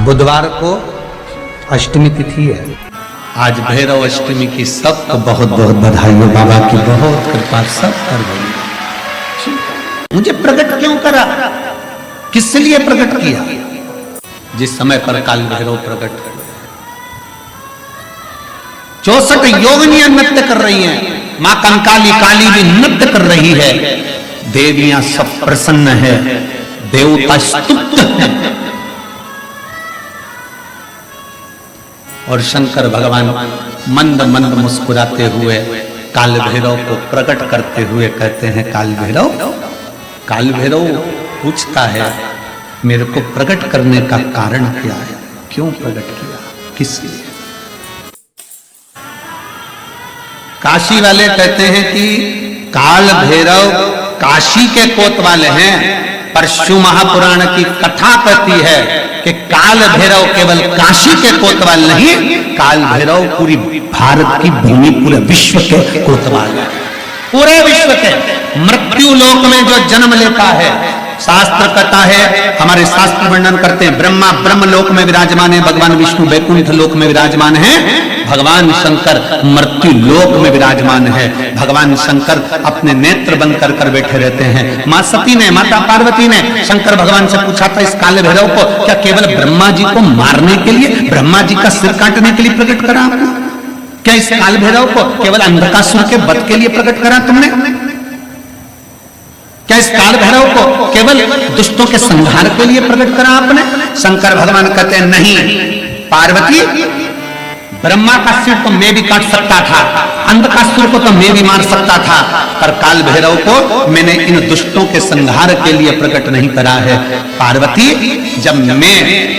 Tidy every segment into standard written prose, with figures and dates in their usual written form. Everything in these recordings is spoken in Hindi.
बुधवार को अष्टमी तिथि है। आज भैरव अष्टमी की सबको बहुत बहुत बधाई हो। बाबा की बहुत कृपा सब कर गई। मुझे प्रकट क्यों करा, किस लिए प्रकट किया? जिस समय पर काल भैरव प्रकट कर 64 योगिनियां नृत्य कर रही हैं, मां कंकाली काली भी नृत्य कर रही है, देवियां सब प्रसन्न है, देवता स्तुत है और शंकर भगवान मंद मंद मुस्कुराते हुए काल भैरव को प्रकट करते हुए कहते हैं, काल भैरव पूछता है मेरे को प्रकट करने का कारण क्या है, क्यों प्रकट किया, किस लिए? काशी वाले कहते हैं कि काल भैरव काशी के कोतवाल हैं, पर शिव महापुराण की कथा कहती है कि काल भैरव केवल काशी के कोतवाल नहीं, काल भैरव पूरी भारत की भूमि, पूरे विश्व के कोतवाल है। पूरे विश्व के मृत्यु लोक में जो जन्म लेता है, शास्त्र कहता है, हमारे शास्त्र वर्णन करते हैं, ब्रह्मा ब्रह्म लोक में विराजमान है, भगवान विष्णु वैकुंठ लोक में विराजमान है, भगवान शंकर मृत्यु लोक में विराजमान है। भगवान शंकर अपने नेत्र बंद कर कर बैठे रहते हैं। मां सती ने, माता पार्वती ने शंकर भगवान से पूछा था, इस काल भैरव को क्या केवल ब्रह्मा जी को मारने के लिए, ब्रह्मा जी का सिर काटने के लिए प्रकट करा आपने? क्या इस काल भैरव को केवल अंधकासुर के वध के लिए प्रकट करा तुमने? क्या इस काल भैरव को केवल दुष्टों के संहार के लिए प्रकट करा आपने? शंकर भगवान कहते हैं, नहीं पार्वती, ब्रह्मा का सिर तो मैं भी काट सकता था, अंधकासुर को तो मैं भी मार सकता था, पर काल भैरव को मैंने इन दुष्टों के संहार के लिए प्रकट नहीं करा है। पार्वती, जब मैं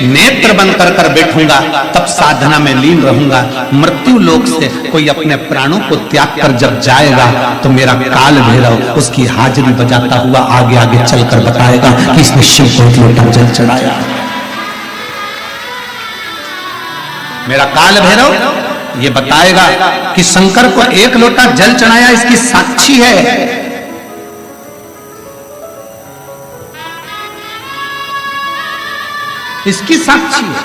नेत्र बंद कर कर बैठूंगा तब साधना में लीन रहूंगा, मृत्यु लोक से कोई अपने प्राणों को त्याग कर जब जाएगा तो मेरा काल भैरव उसकी हाजिरी बजाता हुआ आगे आगे चलकर बताएगा कि इसने शिव को एक लोटा जल चढ़ाया। मेरा काल भैरव ये बताएगा कि शंकर को एक लोटा जल चढ़ाया, इसकी साक्षी है। इसकी साक्षी है।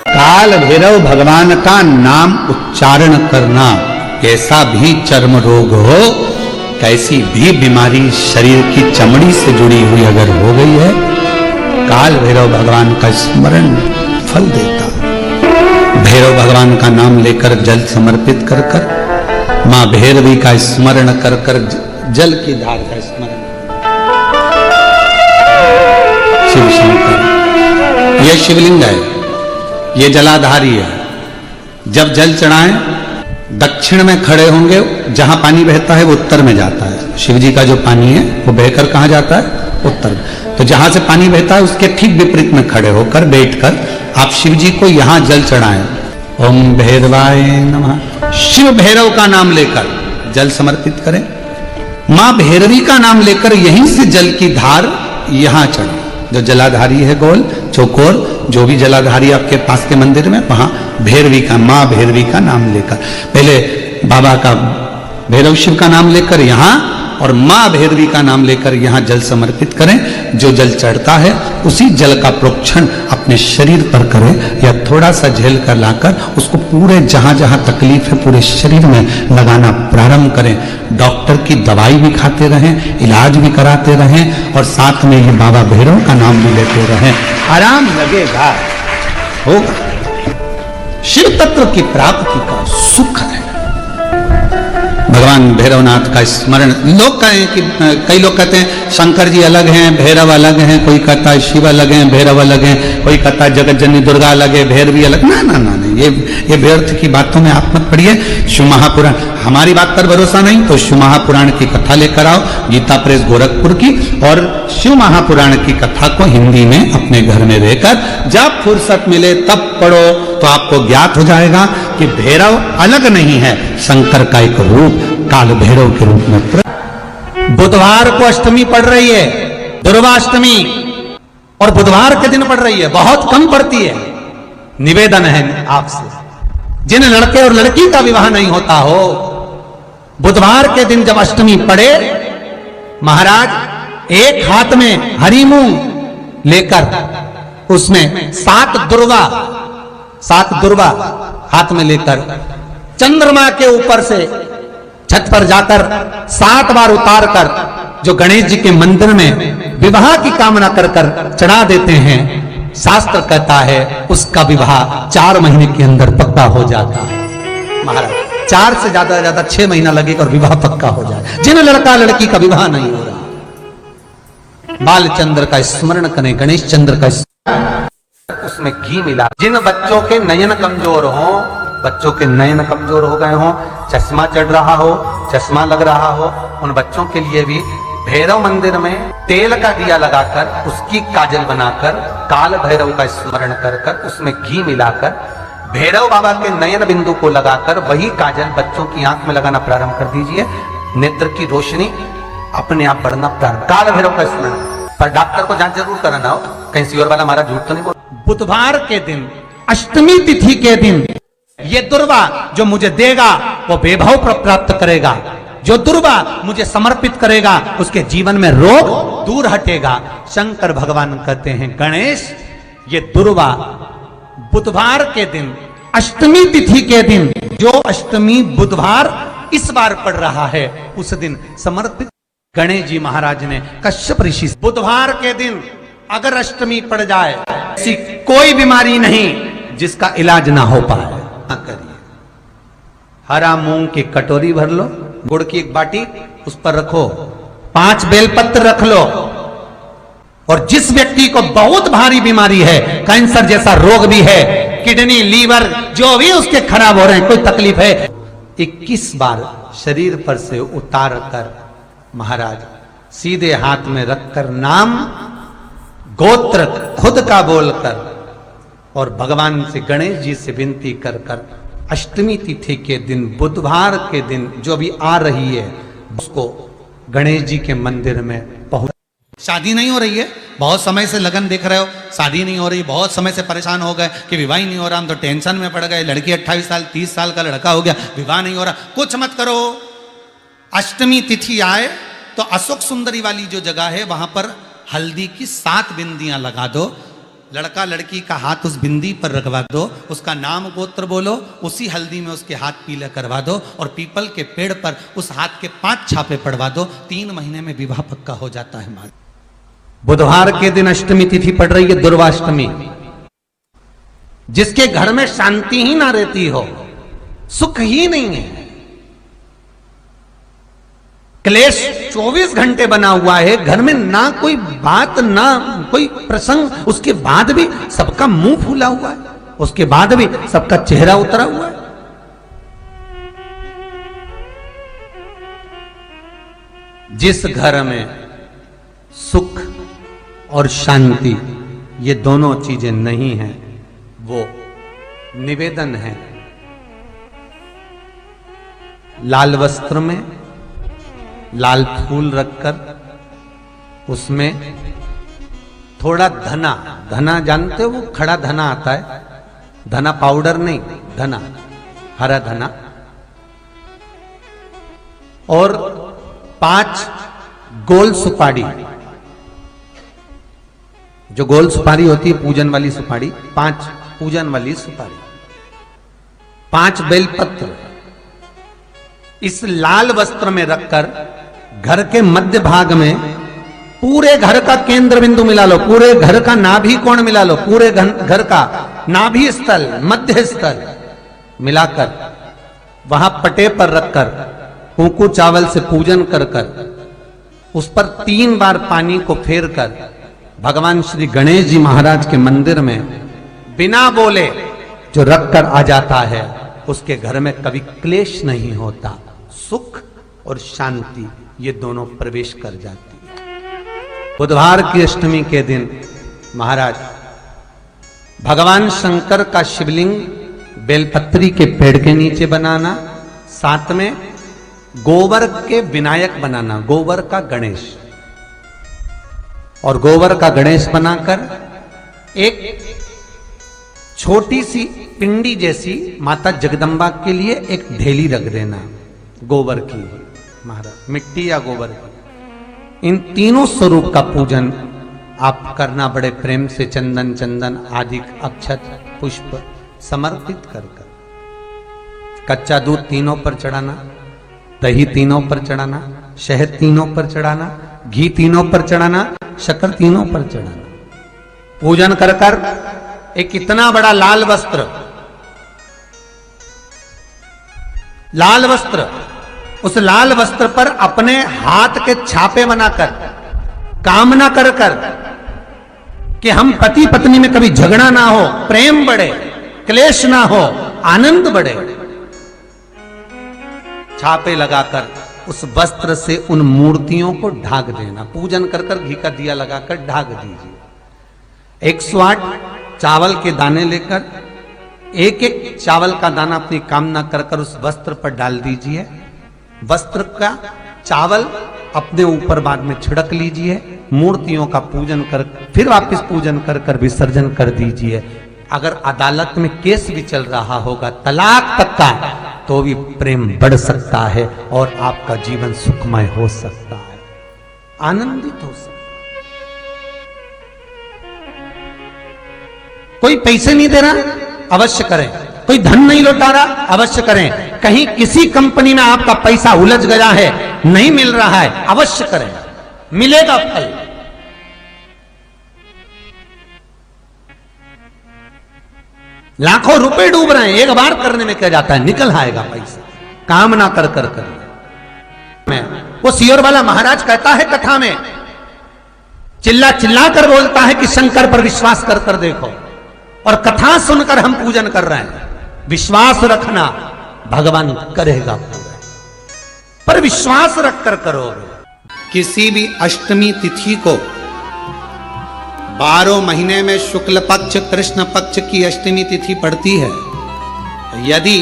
काल भैरव भगवान का नाम उच्चारण करना, कैसा भी चर्म रोग हो, कैसी भी बीमारी शरीर की चमड़ी से जुड़ी हुई अगर हो गई है, काल भैरव भगवान का स्मरण फल देता। भैरव भगवान का नाम लेकर जल समर्पित कर कर, मां भैरवी का स्मरण कर कर जल की धार का स्मरण। शिव शंकर, यह शिवलिंग है, यह जलाधारी है। जब जल चढ़ाएं, दक्षिण में खड़े होंगे, जहां पानी बहता है वो उत्तर में जाता है। शिव जी का जो पानी है वो बहकर कहां जाता है? उत्तर में। तो जहां से पानी बहता है उसके ठीक विपरीत में खड़े होकर बैठकर आप शिव जी को यहां जल चढ़ाएं। ओम भैरवाय नमः। शिव भैरव का नाम लेकर जल समर्पित करें। मां भैरवी का नाम लेकर यहीं से जल की धार यहां चढ़े। जो जलाधारी है गोल चौकोर, जो भी जलाधारी आपके पास के मंदिर में, वहां भैरवी का, मां भैरवी का नाम लेकर, पहले बाबा का भैरव शिव का नाम लेकर यहां और मां भैरवी का नाम लेकर यहां जल समर्पित करें। जो जल चढ़ता है उसी जल का प्रोक्षण अपने शरीर पर करें या थोड़ा सा झेल कर लाकर उसको पूरे जहां जहां तकलीफ है पूरे शरीर में लगाना प्रारंभ करें। डॉक्टर की दवाई भी खाते रहें, इलाज भी कराते रहें और साथ में ये बाबा भैरव का नाम भी लेते रहें। आराम लगेगा, होगा। शिव तत्व की प्राप्ति का सुख है। भगवान भैरवनाथ का स्मरण, लोग कहें कि कई लोग कहते हैं शंकर जी अलग हैं, भैरव अलग हैं, कोई कहता है शिव अलग हैं, भैरव अलग हैं, कोई कहता है जगत जननी दुर्गा अलग है, भैरवी अलग। ना ना ना, ये व्यर्थ की बातों में आप मत पड़िए। शिव महापुराण, हमारी बात पर भरोसा नहीं तो शिव महापुराण की कथा लेकर आओ, गीता प्रेस गोरखपुर की, और शिव महापुराण की कथा को हिंदी में अपने घर में रहकर जब फुर्सत मिले तब पढ़ो तो आपको ज्ञात हो जाएगा कि भैरव अलग नहीं है, शंकर का एक रूप काल भैरव के रूप में। बुधवार को अष्टमी पड़ रही है, दुर्वाष्टमी, और बुधवार के दिन पड़ रही है, बहुत कम पड़ती है। निवेदन है आपसे, जिन लड़के और लड़की का विवाह नहीं होता हो, बुधवार के दिन जब अष्टमी पड़े, महाराज एक हाथ में हरी मूंग लेकर उसमें 7 दुर्वा हाथ में लेकर चंद्रमा के ऊपर से छत पर जाकर 7 बार उतार कर जो गणेश जी के मंदिर में विवाह की कामना कर चढ़ा देते हैं, शास्त्र कहता है उसका विवाह 4 महीने के अंदर पक्का हो जाता है। महाराज 4 से ज्यादा 6 महीना लगेगा और विवाह पक्का हो जाए। जिन लड़का लड़की का विवाह नहीं हो रहा, बालचंद्र का स्मरण करें, गणेश चंद्र का उसमें घी मिला। जिन बच्चों के नयन कमजोर हो, बच्चों के नयन कमजोर हो गए हो, चश्मा चढ़ रहा हो, चश्मा लग रहा हो, उन बच्चों के लिए भी भैरव मंदिर में तेल का दिया लगाकर उसकी काजल बनाकर काल भैरव का स्मरण कर उसमें घी मिलाकर भैरव बाबा के नयन बिंदु को लगाकर वही काजल बच्चों की आंख में लगाना प्रारंभ कर दीजिए। नेत्र की रोशनी अपने आप बढ़ना प्रारंभ। काल भैरव का स्मरण, पर डॉक्टर को जांच जरूर कराना हो, कहीं सियोर वाला हमारा झूठ तो नहीं बोल। बुधवार के दिन, अष्टमी तिथि के दिन ये दुर्वा जो मुझे देगा वो वैभव प्राप्त करेगा, जो दुर्वा मुझे समर्पित करेगा उसके जीवन में रोग दूर हटेगा। शंकर भगवान कहते हैं गणेश ये दुर्वा बुधवार के दिन, अष्टमी तिथि के दिन, जो अष्टमी बुधवार इस बार पड़ रहा है उस दिन समर्पित गणेश जी महाराज ने कश्यप ऋषि। बुधवार के दिन अगर अष्टमी पड़ जाए, ऐसी कोई बीमारी नहीं जिसका इलाज ना हो पाए, करिए। हरा मूंग की कटोरी भर लो, गुड़ की एक बाटी उस पर रखो, 5 बेलपत्र रख लो, और जिस व्यक्ति को बहुत भारी बीमारी है, कैंसर जैसा रोग भी है, किडनी लीवर जो भी उसके खराब हो रहे हैं, कोई तकलीफ है, 21 बार शरीर पर से उतार कर महाराज सीधे हाथ में रखकर नाम गोत्र खुद का बोलकर और भगवान से गणेश जी से विनती कर अष्टमी तिथि के दिन, बुधवार के दिन जो भी आ रही है उसको गणेश जी के मंदिर में पहुंच। शादी नहीं हो रही है, बहुत समय से लगन देख रहे हो, शादी नहीं हो रही, बहुत समय से परेशान हो गए कि विवाह ही नहीं हो रहा, हम तो टेंशन में पड़ गए, लड़की 28 साल 30 साल का लड़का हो गया, विवाह नहीं हो रहा, कुछ मत करो। अष्टमी तिथि आए तो अशोक सुंदरी वाली जो जगह है वहां पर हल्दी की 7 बिंदियां लगा दो, लड़का लड़की का हाथ उस बिंदी पर रखवा दो, उसका नाम गोत्र बोलो, उसी हल्दी में उसके हाथ पीला करवा दो और पीपल के पेड़ पर उस हाथ के 5 छापे पड़वा दो, 3 महीने में विवाह पक्का हो जाता है। माँ बुधवार के दिन अष्टमी तिथि पड़ रही है, दुर्वाष्टमी। जिसके घर में शांति ही ना रहती हो, सुख ही नहीं है, क्लेश 24 घंटे बना हुआ है, घर में ना कोई बात ना कोई प्रसंग, उसके बाद भी सबका मुंह फूला हुआ है, उसके बाद भी सबका चेहरा उतरा हुआ है। जिस घर में सुख और शांति ये दोनों चीजें नहीं हैं, वो निवेदन है लाल वस्त्र में लाल फूल रखकर उसमें थोड़ा धना, धना जानते हो, वो खड़ा धना आता है, धना पाउडर नहीं, धना, हरा धना, और 5 गोल सुपारी, जो गोल सुपारी होती है पूजन वाली सुपारी, 5 पूजन वाली सुपारी, 5 बेलपत्र इस लाल वस्त्र में रखकर घर के मध्य भाग में पूरे घर का केंद्र बिंदु मिला लो, पूरे घर का नाभि कोण मिला लो, पूरे घर का नाभि स्थल, मध्य स्थल मिलाकर वहां पटे पर रखकर कुंकू चावल से पूजन कर उस पर 3 बार पानी को फेर कर भगवान श्री गणेश जी महाराज के मंदिर में बिना बोले जो रखकर आ जाता है, उसके घर में कभी क्लेश नहीं होता, सुख और शांति ये दोनों प्रवेश कर जाती है। बुधवार की अष्टमी के दिन महाराज भगवान शंकर का शिवलिंग बेलपत्री के पेड़ के नीचे बनाना, साथ में गोबर के विनायक बनाना, गोबर का गणेश, और गोबर का गणेश बनाकर एक छोटी सी पिंडी जैसी माता जगदम्बा के लिए एक ढेली रख देना गोबर की, महाराज मिट्टी या गोबर की। इन तीनों स्वरूप का पूजन आप करना बड़े प्रेम से चंदन चंदन आदि अक्षत पुष्प समर्पित कर कर, कच्चा दूध तीनों पर चढ़ाना, दही तीनों पर चढ़ाना, शहद तीनों पर चढ़ाना, घी तीनों पर चढ़ाना, शक्कर तीनों पर चढ़ाना। पूजन कर कर एक इतना बड़ा लाल वस्त्र, लाल वस्त्र, उस लाल वस्त्र पर अपने हाथ के छापे बनाकर कामना कर कर कि हम पति पत्नी में कभी झगड़ा ना हो, प्रेम बढ़े, क्लेश ना हो, आनंद बढ़े, छापे लगाकर उस वस्त्र से उन मूर्तियों को ढाक देना। पूजन कर कर घी का दिया लगाकर ढाक दीजिए। 108 चावल के दाने लेकर एक एक चावल का दाना अपनी कामना कर कर उस वस्त्र पर डाल दीजिए। वस्त्र का चावल अपने ऊपर बाद में छिड़क लीजिए। मूर्तियों का पूजन कर फिर वापस पूजन कर कर विसर्जन कर दीजिए। अगर अदालत में केस भी चल रहा होगा तलाक तक का, तो भी प्रेम बढ़ सकता है और आपका जीवन सुखमय हो सकता है, आनंदित हो सकता है। कोई पैसे नहीं दे रहा, अवश्य करें। कोई धन नहीं लौटा रहा, अवश्य करें। कहीं किसी कंपनी में आपका पैसा उलझ गया है, नहीं मिल रहा है, अवश्य करें, मिलेगा फल। लाखों रुपए डूब रहे हैं, एक बार करने में क्या जाता है, निकल आएगा पैसा। कामना कर कर करिए। वो सियोर वाला महाराज कहता है कथा में, चिल्ला चिल्ला कर बोलता है कि शंकर पर विश्वास कर कर देखो, और कथा सुनकर हम पूजन कर रहे हैं। विश्वास रखना, भगवान करेगा पूरा, पर विश्वास रख कर करोगे। किसी भी अष्टमी तिथि को 12 महीने में शुक्ल पक्ष कृष्ण पक्ष की अष्टमी तिथि पड़ती है। यदि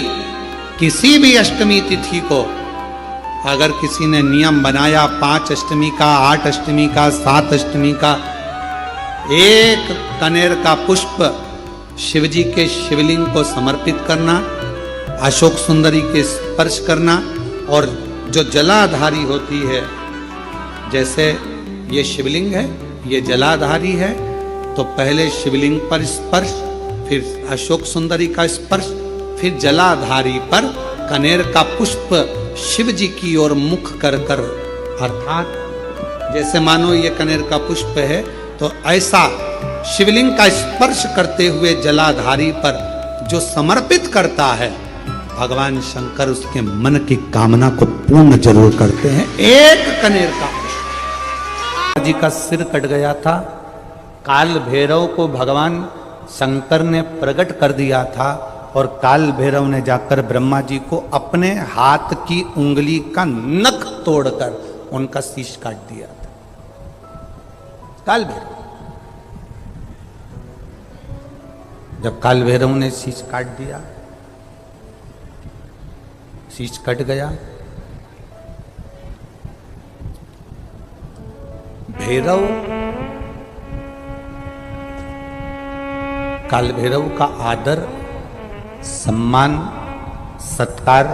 किसी भी अष्टमी तिथि को अगर किसी ने नियम बनाया 5 अष्टमी का, 8 अष्टमी का, 7 अष्टमी का, एक कनेर का पुष्प शिवजी के शिवलिंग को समर्पित करना, अशोक सुंदरी के स्पर्श करना, और जो जलाधारी होती है, जैसे ये शिवलिंग है, ये जलाधारी है, तो पहले शिवलिंग पर स्पर्श, फिर अशोक सुंदरी का स्पर्श, फिर जलाधारी पर कनेर का पुष्प शिव जी की ओर मुख कर कर, अर्थात जैसे मानो ये कनेर का पुष्प है, तो ऐसा शिवलिंग का स्पर्श करते हुए जलाधारी पर जो समर्पित करता है, भगवान शंकर उसके मन की कामना को पूर्ण जरूर करते हैं। एक कनेर का पुष्प। जी का सिर कट गया था, काल भैरव को भगवान शंकर ने प्रकट कर दिया था, और काल भैरव ने जाकर ब्रह्मा जी को अपने हाथ की उंगली का नख तोड़कर उनका शीश काट दिया था। काल भैरव, जब काल भैरव ने शीश काट दिया, शीश कट गया, भैरव काल भैरव का आदर सम्मान सत्कार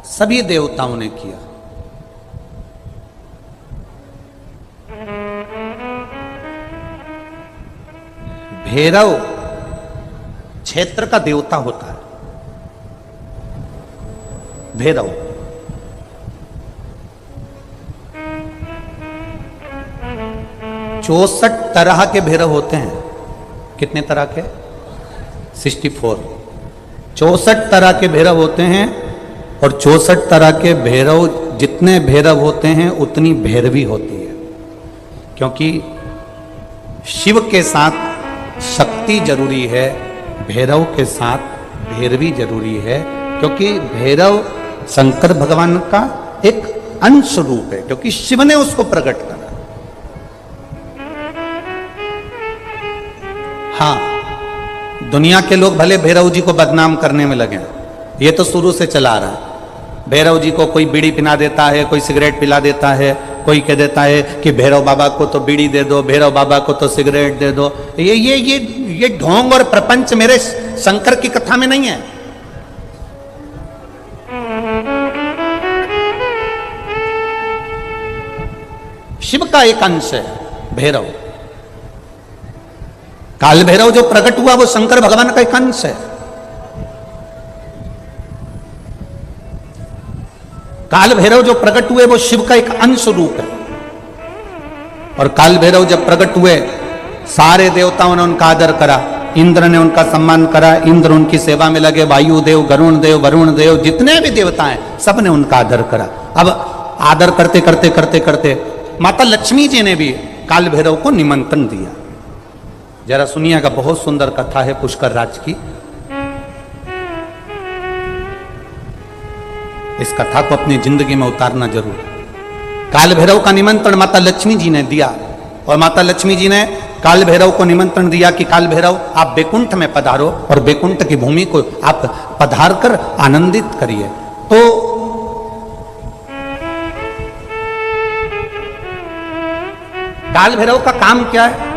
सभी देवताओं ने किया। भैरव क्षेत्र का देवता होता है। भैरव 64 तरह के भैरव होते हैं। कितने तरह के? 64। 64 तरह के भैरव होते हैं, और 64 तरह के भैरव, जितने भैरव होते हैं उतनी भैरवी होती है, क्योंकि शिव के साथ शक्ति जरूरी है, भैरव के साथ भैरवी जरूरी है, क्योंकि भैरव शंकर भगवान का एक अंश रूप है, क्योंकि शिव ने उसको प्रकट करा। हाँ, दुनिया के लोग भले भैरव जी को बदनाम करने में लगे, ये तो शुरू से चला रहा है। भैरव जी को कोई बीड़ी पिला देता है, कोई सिगरेट पिला देता है, कोई कह देता है कि भैरव बाबा को तो बीड़ी दे दो, भैरव बाबा को तो सिगरेट दे दो। ये ढोंग और प्रपंच मेरे शंकर की कथा में नहीं है। शिव का एक अंश है भैरव, काल भैरव जो प्रकट हुआ वो शंकर भगवान का एक अंश है। काल भैरव जो प्रकट हुए वो शिव का एक अंश रूप है। और काल भैरव जब प्रकट हुए सारे देवताओं ने उनका आदर करा, इंद्र ने उनका सम्मान करा, इंद्र उनकी सेवा में लगे, वायु देव, गरुण देव, वरुण देव, जितने भी देवता हैं सब ने उनका आदर करा। अब आदर करते करते करते करते माता लक्ष्मी जी ने भी काल भैरव को निमंत्रण दिया। जरा सुनिएगा, बहुत सुंदर कथा है पुष्कर राज की। इस कथा को अपनी जिंदगी में उतारना जरूर। काल भैरव का निमंत्रण माता लक्ष्मी जी ने दिया और माता लक्ष्मी जी ने काल भैरव को निमंत्रण दिया कि काल भैरव आप बैकुंठ में पधारो और बैकुंठ की भूमि को आप पधार कर आनंदित करिए। तो काल भैरव का काम क्या है?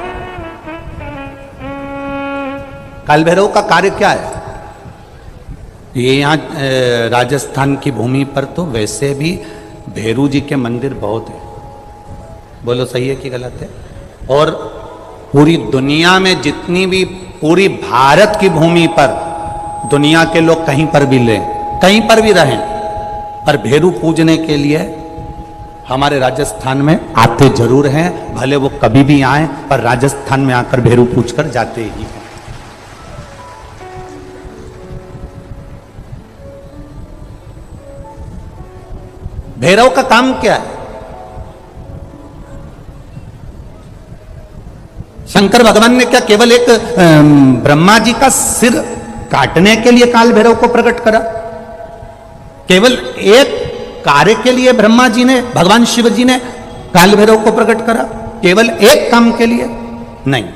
काल भैरव का कार्य क्या है? ये यहाँ राजस्थान की भूमि पर तो वैसे भी भैरू जी के मंदिर बहुत है। बोलो सही है कि गलत है? और पूरी दुनिया में जितनी भी, पूरी भारत की भूमि पर दुनिया के लोग कहीं पर भी लें, कहीं पर भी रहें, पर भैरू पूजने के लिए हमारे राजस्थान में आते जरूर हैं। भले वो कभी भी आए, पर राजस्थान में आकर भैरू पूज कर जाते ही हैं। भैरव का काम क्या है? शंकर भगवान ने क्या केवल एक ब्रह्मा जी का सिर काटने के लिए काल भैरव को प्रकट करा? केवल एक कार्य के लिए ब्रह्मा जी ने, भगवान शिव जी ने काल भैरव को प्रकट करा? केवल एक काम के लिए? नहीं।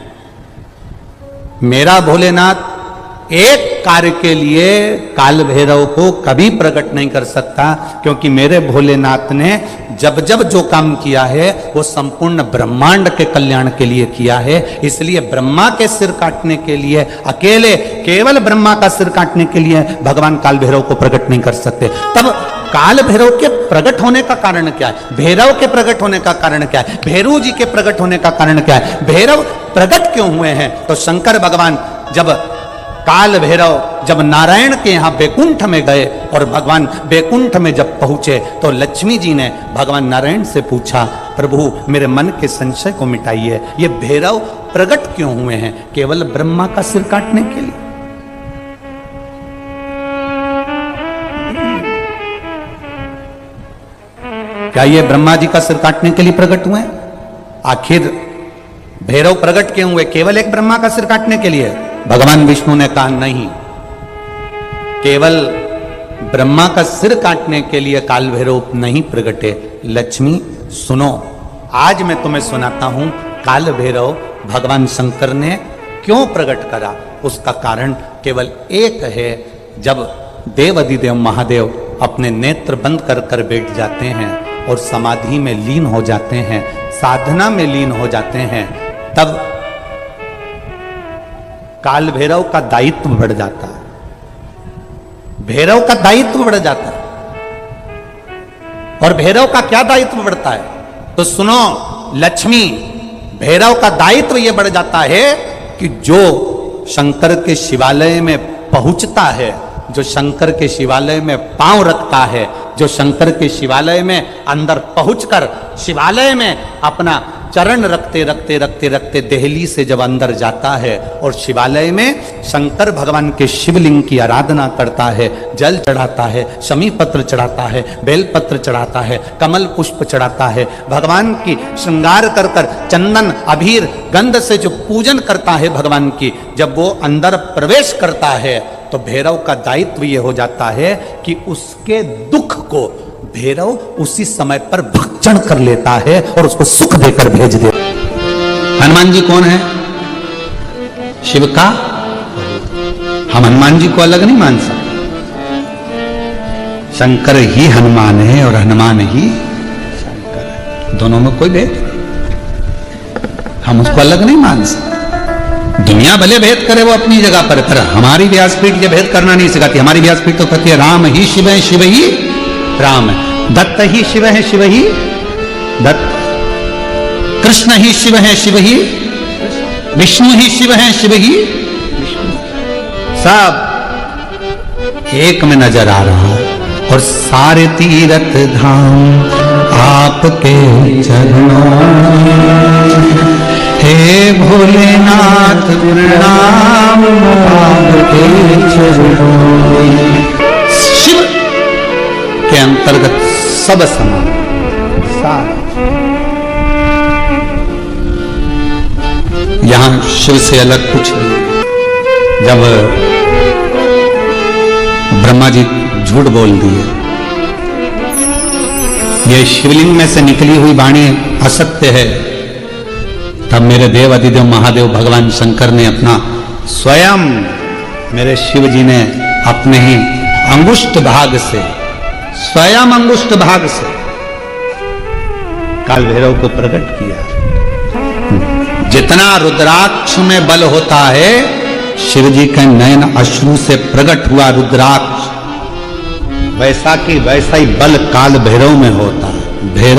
मेरा भोलेनाथ एक कार्य के लिए काल भैरव को कभी प्रकट नहीं कर सकता, क्योंकि मेरे भोलेनाथ ने जब जब जो काम किया है वो संपूर्ण ब्रह्मांड के कल्याण के लिए किया है। इसलिए ब्रह्मा के सिर काटने के लिए, अकेले केवल ब्रह्मा का सिर काटने के लिए भगवान काल भैरव को प्रकट नहीं कर सकते। तब काल भैरव के प्रकट होने का कारण क्या है? भैरव के प्रकट होने का कारण क्या है? भैरू जी के प्रकट होने का कारण क्या है? भैरव प्रकट क्यों हुए हैं? तो शंकर भगवान जब काल भैरव जब नारायण के यहां बैकुंठ में गए और भगवान बैकुंठ में जब पहुंचे तो लक्ष्मी जी ने भगवान नारायण से पूछा, प्रभु मेरे मन के संशय को मिटाइए, ये भैरव प्रकट क्यों हुए हैं? केवल ब्रह्मा का सिर काटने के लिए? क्या ये ब्रह्मा जी का सिर काटने के लिए प्रकट हुए? आखिर भैरव प्रकट क्यों हुए? केवल एक ब्रह्मा का सिर काटने के लिए? भगवान विष्णु ने कहा नहीं, केवल ब्रह्मा का सिर काटने के लिए काल भैरव नहीं प्रकटे। लक्ष्मी सुनो, आज मैं तुम्हें सुनाता हूं काल भैरव भगवान शंकर ने क्यों प्रकट करा। उसका कारण केवल एक है। जब देव अधिदेव महादेव अपने नेत्र बंद कर कर बैठ जाते हैं और समाधि में लीन हो जाते हैं, साधना में लीन हो जाते हैं, तब काल भैरव का दायित्व बढ़ जाता है। भैरव का दायित्व बढ़ जाता है। और भैरव का क्या दायित्व बढ़ता है? तो सुनो लक्ष्मी, भैरव का दायित्व यह बढ़ जाता है कि जो शंकर के शिवालय में पहुंचता है, जो शंकर के शिवालय में पांव रखता है, जो शंकर के शिवालय में अंदर पहुंचकर शिवालय में अपना चरण रखते रखते रखते रखते देहली से जब अंदर जाता है और शिवालय में शंकर भगवान के शिवलिंग की आराधना करता है, जल चढ़ाता है, शमी पत्र चढ़ाता है, बेलपत्र चढ़ाता है, कमल पुष्प चढ़ाता है, भगवान की श्रृंगार कर कर चंदन अबीर गंध से जो पूजन करता है भगवान की, जब वो अंदर प्रवेश करता है तो भैरव का दायित्व ये हो जाता है कि उसके दुख को भैरव उसी समय पर भक्षण कर लेता है और उसको सुख देकर भेज दे। हनुमान जी कौन है? शिव का। हम हनुमान जी को अलग नहीं मान सकते। शंकर ही हनुमान है और हनुमान ही शंकर है, दोनों में कोई भेद नहीं। हम उसको अलग नहीं मान सकते। दुनिया भले भेद करे वो अपनी जगह पर हमारी व्यासपीठ ये भेद करना नहीं सिखाती। हमारी व्यासपीठ तो कहती है राम ही शिव है, शिव ही राम है, दत्त ही शिव है, शिव ही दत्त, कृष्ण ही शिव है, शिव ही विष्णु ही शिव हैं, शिव ही सब एक में नजर आ रहा है। और सारे तीर्थ धाम आपके चरणों में, हे भोलेनाथ प्रणाम आपके चरणों में। शिव के अंतर्गत सब समान, यहां शिव से अलग कुछ नहीं। जब ब्रह्मा जी झूठ बोल दिए, ये शिवलिंग में से निकली हुई वाणी असत्य है, तब मेरे देव अधिदेव महादेव भगवान शंकर ने अपना स्वयं, मेरे शिव जी ने अपने ही अंगुष्ठ भाग से, स्वयं अंगुष्ठ भाग से काल भैरव को प्रकट किया। जितना रुद्राक्ष में बल होता है, शिव जी के नयन अश्रु से प्रकट हुआ रुद्राक्ष, वैसा की वैसा ही बल काल भैरव में होता है। भैरव